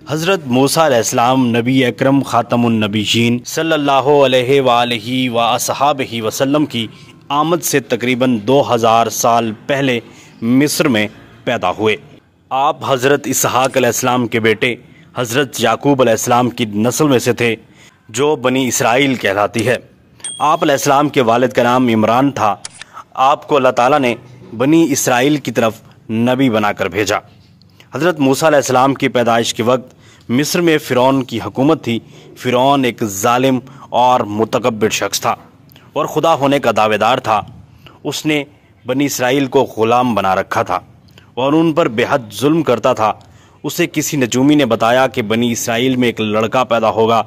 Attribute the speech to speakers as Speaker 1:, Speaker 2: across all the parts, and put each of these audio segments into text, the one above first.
Speaker 1: حضرت موسیٰ علیہ السلام نبی اکرم خاتم النبیین صلی اللہ علیہ وآلہ وصحابہ وسلم کی آمد سے تقریباً 2000 سال پہلے مصر میں پیدا ہوئے۔ آپ حضرت اسحاق علیہ السلام کے بیٹے حضرت یعقوب علیہ السلام کی نسل میں سے تھے جو بنی اسرائیل کہلاتی ہے۔ آپ علیہ السلام کے والد کا نام عمران تھا۔ آپ کو اللہ تعالیٰ نے بنی اسرائیل کی طرف نبی بنا کر بھیجا۔ حضرت موسیٰ علیہ السلام کی پیدائش کے وقت مصر میں فرعون کی حکومت تھی۔ فرعون ایک ظالم اور متکبر شخص تھا اور خدا ہونے کا دعوے دار تھا۔ اس نے بنی اسرائیل کو غلام بنا رکھا تھا اور ان پر بے حد ظلم کرتا تھا۔ اسے کسی نجومی نے بتایا کہ بنی اسرائیل میں ایک لڑکا پیدا ہوگا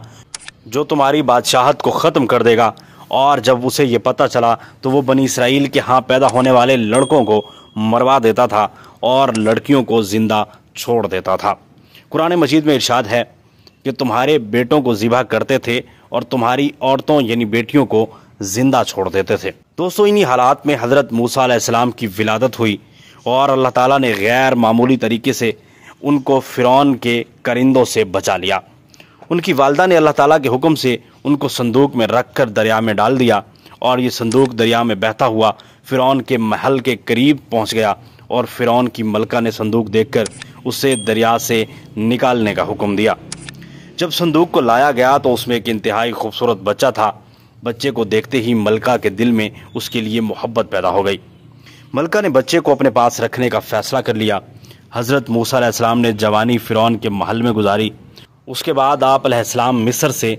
Speaker 1: جو تمہاری بادشاہت کو ختم کر دے گا، اور جب اسے یہ پتہ چلا تو وہ بنی اسرائیل کے ہاں پیدا ہونے والے لڑکوں کو مروا دیتا تھا اور لڑکیوں کو زندہ چھوڑ دیتا تھا۔ قرآن مجید میں ارشاد ہے کہ تمہارے بیٹوں کو ذبح کرتے تھے اور تمہاری عورتوں یعنی بیٹیوں کو زندہ چھوڑ دیتے تھے۔ دوستو، انہی حالات میں حضرت موسیٰ علیہ السلام کی ولادت ہوئی اور اللہ تعالیٰ نے غیر معمولی طریقے سے ان کو فرعون کے کرندوں سے بچا لیا۔ ان کی والدہ نے اللہ تعالیٰ کے حکم سے ان کو صندوق میں رکھ کر دریا میں ڈال دیا، اور یہ صندوق دریا میں بہتا ہوا فرعون کے محل کے قریب پہنچ گیا، اور فرعون کی ملکہ نے صندوق دیکھ کر اسے دریا سے نکالنے کا حکم دیا۔ جب صندوق کو لایا گیا تو اس میں ایک انتہائی خوبصورت بچہ تھا۔ بچے کو دیکھتے ہی ملکہ کے دل میں اس کے لیے محبت پیدا ہو گئی۔ ملکہ نے بچے کو اپنے پاس رکھنے کا فیصلہ کر لیا۔ حضرت موسیٰ علیہ السلام نے جوانی فرعون کے محل میں گزاری۔ اس کے بعد آپ علیہ السلام مصر سے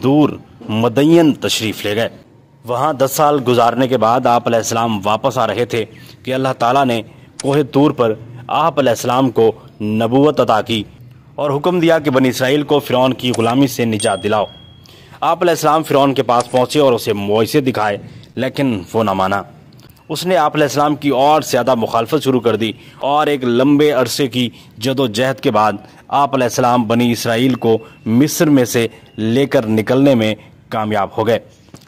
Speaker 1: دور مدین تشریف لے گئے۔ وہاں 10 سال گزارنے کے بعد آپ علیہ السلام واپس آ رہے تھے کہ اللہ تعالیٰ نے کوہ طور پر آپ علیہ السلام کو نبوت عطا کی اور حکم دیا کہ بنی اسرائیل کو فرعون کی غلامی سے نجات دلاؤ۔ آپ علیہ السلام فرعون کے پاس پہنچے اور اسے معجزے دکھائے، لیکن وہ نہ مانا۔ اس نے آپ علیہ السلام کی اور زیادہ مخالفت شروع کر دی، اور ایک لمبے عرصے کی جد و جہد کے بعد آپ علیہ السلام بنی اسرائیل کو مصر میں سے لے کر نکلنے میں کامیاب ہو گئے۔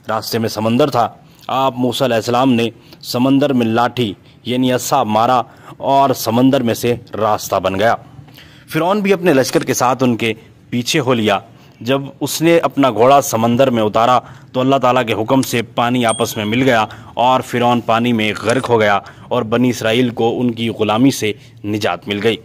Speaker 1: راستے میں سمندر تھا۔ آپ موسیٰ علیہ السلام نے سمندر میں لاٹھی یعنی عصا مارا اور سمندر میں سے راستہ بن گیا۔ فرعون بھی اپنے لشکر کے ساتھ ان کے پیچھے ہو لیا۔ جب اس نے اپنا گھوڑا سمندر میں اتارا تو اللہ تعالیٰ کے حکم سے پانی آپس میں مل گیا اور فرعون پانی میں غرق ہو گیا، اور بنی اسرائیل کو ان کی غلامی سے نجات مل گئی۔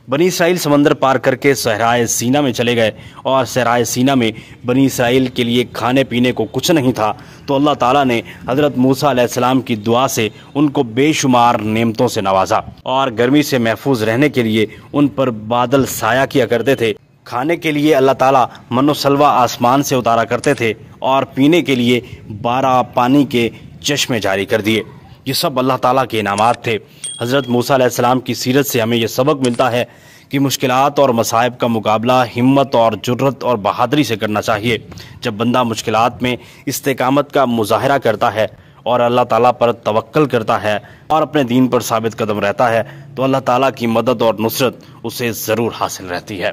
Speaker 1: بنی اسرائیل سمندر پار کر کے صحرائے سینا میں چلے گئے، اور صحرائے سینا میں بنی اسرائیل کے لیے کھانے پینے کو کچھ نہیں تھا، تو اللہ تعالیٰ نے حضرت موسیٰ علیہ السلام کی دعا سے ان کو بے شمار نعمتوں سے نوازا، اور گرمی سے محفوظ رہنے کے لیے ان پر بادل سایہ کیا کرتے تھے۔ کھانے کے لیے اللہ تعالیٰ من و سلوہ آسمان سے اتارا کرتے تھے، اور پینے کے لیے 12 پانی کے چشمے جاری کر دیے۔ یہ سب اللہ تعالیٰ کے انعامات تھے۔ حضرت موسیٰ علیہ السلام کی سیرت سے ہمیں یہ سبق ملتا ہے کہ مشکلات اور مصائب کا مقابلہ ہمت اور جرأت اور بہادری سے کرنا چاہیے۔ جب بندہ مشکلات میں استقامت کا مظاہرہ کرتا ہے اور اللہ تعالیٰ پر توکل کرتا ہے اور اپنے دین پر ثابت قدم رہتا ہے تو اللہ تعالیٰ کی مدد اور نصرت اسے ضرور حاصل رہتی ہے۔